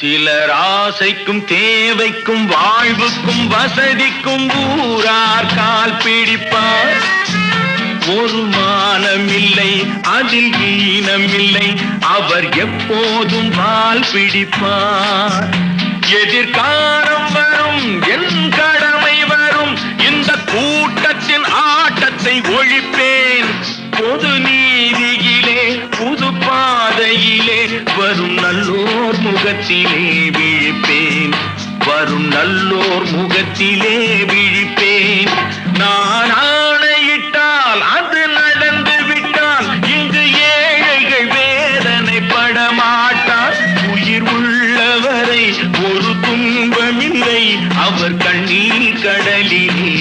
சிலர் ஆசைக்கும் தேவைக்கும் வாழ்வுக்கும் வசதிக்கும் ஊரார் கால் பிடிப்பார். ஒரு மானமில்லை அதில் ஈனமில்லை, அவர் எப்போதும் வால் பிடிப்பார். எதிர்காலம் வரும் என் கடமை வரும், இந்த கூட்டத்தின் ஆட்டத்தை ஒழிப்பேன். பொது நீதியிலே புது பாதையிலே வரும் நல்லோர் முகத்திலே விழிப்பேன். வரும் நல்லோர் முகத்திலே விழிப்பேன். நான் ஆணையிட்டால் அது நடந்து விட்டால் இங்கு ஏழைகள் வேதனைப்பட மாட்டார். உயிர் உள்ளவரை ஒரு துன்பமில்லை, அவர் கண்ணீர் கடலிலே